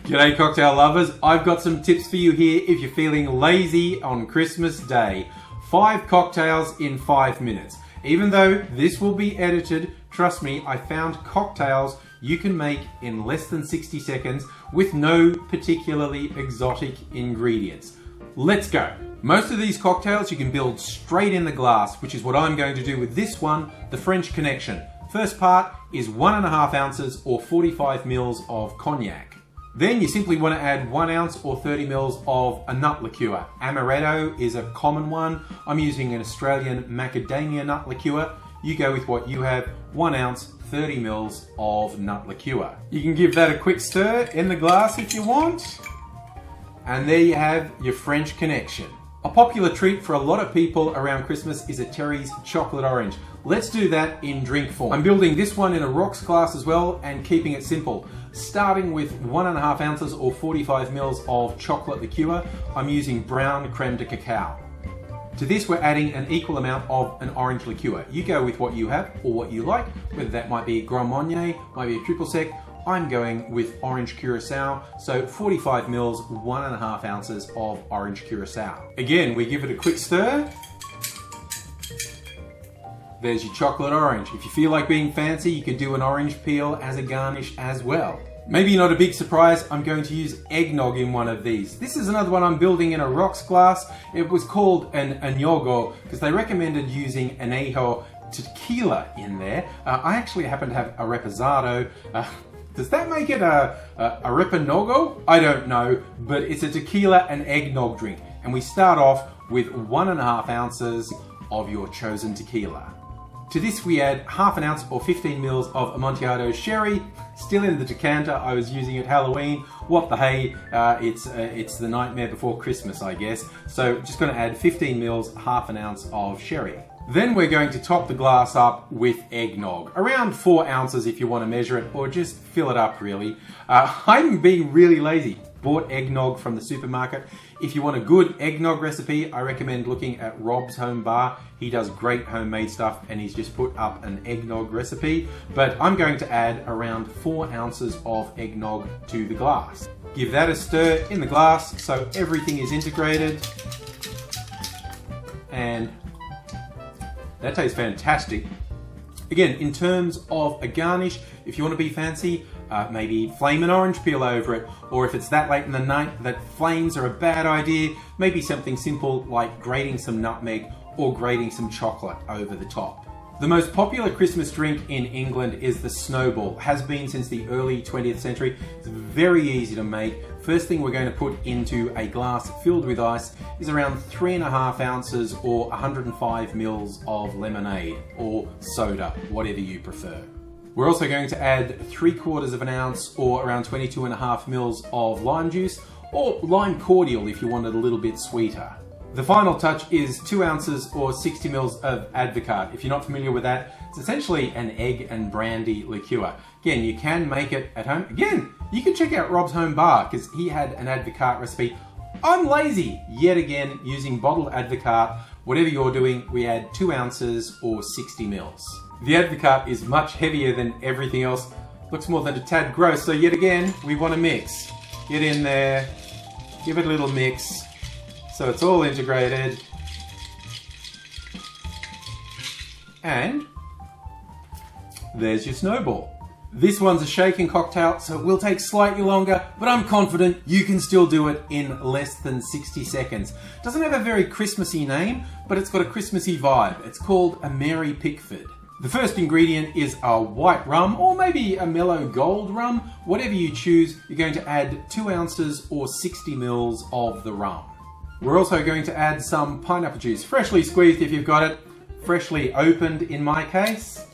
G'day cocktail lovers, I've got some tips for you here if you're feeling lazy on Christmas Day. 5 cocktails in 5 minutes. Even though this will be edited, trust me, I found cocktails you can make in less than 60 seconds with no particularly exotic ingredients. Let's go. Most of these cocktails you can build straight in the glass, which is what I'm going to do with this one, the French Connection. First part is 1.5 ounces or 45 mils of cognac. Then you simply want to add 1 ounce or 30 mils of a nut liqueur. Amaretto is a common one. I'm using an Australian macadamia nut liqueur. You go with what you have, 1 ounce, 30 mils of nut liqueur. You can give that a quick stir in the glass if you want. And there you have your French Connection. A popular treat for a lot of people around Christmas is a Terry's chocolate orange. Let's do that in drink form. I'm building this one in a rocks glass as well and keeping it simple. Starting with 1.5 ounces or 45 mils of chocolate liqueur, I'm using brown creme de cacao. To this we're adding an equal amount of an orange liqueur. You go with what you have or what you like, whether that might be Grand Marnier, might be a triple sec. I'm going with orange curacao, so 45 mils, 1.5 ounces of orange curacao. Again, we give it a quick stir. There's your chocolate orange. If you feel like being fancy, you could do an orange peel as a garnish as well. Maybe not a big surprise, I'm going to use eggnog in one of these. This is another one I'm building in a rocks glass. It was called an Eggnog because they recommended using Eggnog Tequila in there. I actually happen to have a reposado. Does that make it a repanogo? I don't know, but it's a tequila and eggnog drink. And we start off with 1.5 ounces of your chosen tequila. To this we add 1/2 ounce or 15 mils of Amontillado Sherry, still in the decanter. I was using it Halloween. What the hey, it's the nightmare before Christmas, I guess. So just gonna add 15 mils, 1/2 ounce of sherry. Then we're going to top the glass up with eggnog, around 4 ounces if you want to measure it, or just fill it up really. I'm being really lazy. Bought eggnog from the supermarket. If you want a good eggnog recipe, I recommend looking at Rob's Home Bar. He does great homemade stuff and he's just put up an eggnog recipe. But I'm going to add around 4 ounces of eggnog to the glass. Give that a stir in the glass so everything is integrated. And that tastes fantastic. Again, in terms of a garnish, if you want to be fancy, maybe flame an orange peel over it, or if it's that late in the night that flames are a bad idea, maybe something simple like grating some nutmeg or grating some chocolate over the top. The most popular Christmas drink in England is the Snowball. It has been since the early 20th century. It's very easy to make. First thing we're going to put into a glass filled with ice is around 3.5 ounces or 105 mils of lemonade or soda, whatever you prefer. We're also going to add 3/4 ounce or around 22.5 mils of lime juice or lime cordial if you want it a little bit sweeter. The final touch is 2 ounces or 60 mils of Advocaat. If you're not familiar with that, it's essentially an egg and brandy liqueur. Again, you can make it at home. Again, you can check out Rob's Home Bar because he had an Advocaat recipe. I'm lazy, yet again, using bottled Advocaat. Whatever you're doing, we add 2 ounces or 60 mils. The Advocaat is much heavier than everything else. Looks more than a tad gross, so yet again, we want to mix. Get in there, give it a little mix. So it's all integrated. And there's your Snowball. This one's a shaken cocktail, so it will take slightly longer, but I'm confident you can still do it in less than 60 seconds. Doesn't have a very Christmassy name, but it's got a Christmassy vibe. It's called a Merry Pickford. The first ingredient is a white rum, or maybe a mellow gold rum. Whatever you choose, you're going to add 2 ounces or 60 mils of the rum. We're also going to add some pineapple juice, freshly squeezed if you've got it, freshly opened in my case.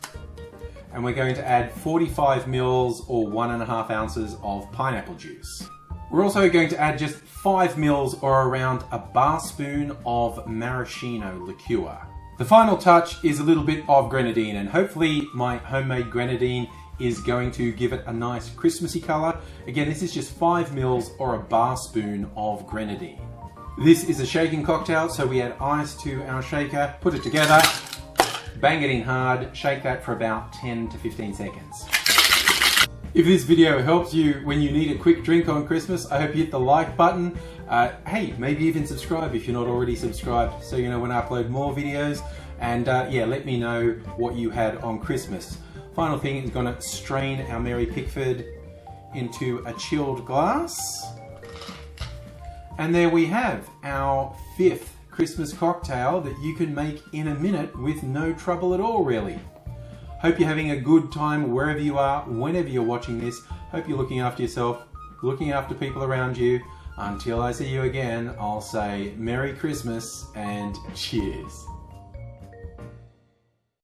And we're going to add 45 mils or 1.5 ounces of pineapple juice. We're also going to add just 5 mils or around a bar spoon of maraschino liqueur. The final touch is a little bit of grenadine, and hopefully my homemade grenadine is going to give it a nice Christmassy colour. Again, this is just 5 mils or a bar spoon of grenadine. This is a shaking cocktail, so we add ice to our shaker, put it together, bang it in hard, shake that for about 10 to 15 seconds. If this video helps you when you need a quick drink on Christmas, I hope you hit the like button. Hey, maybe even subscribe if you're not already subscribed, so you know when I upload more videos. And yeah, let me know what you had on Christmas. Final thing is going to strain our Mary Pickford into a chilled glass. And there we have our 5th Christmas cocktail that you can make in a minute with no trouble at all, really. Hope you're having a good time wherever you are, whenever you're watching this. Hope you're looking after yourself, looking after people around you. Until I see you again, I'll say Merry Christmas and cheers.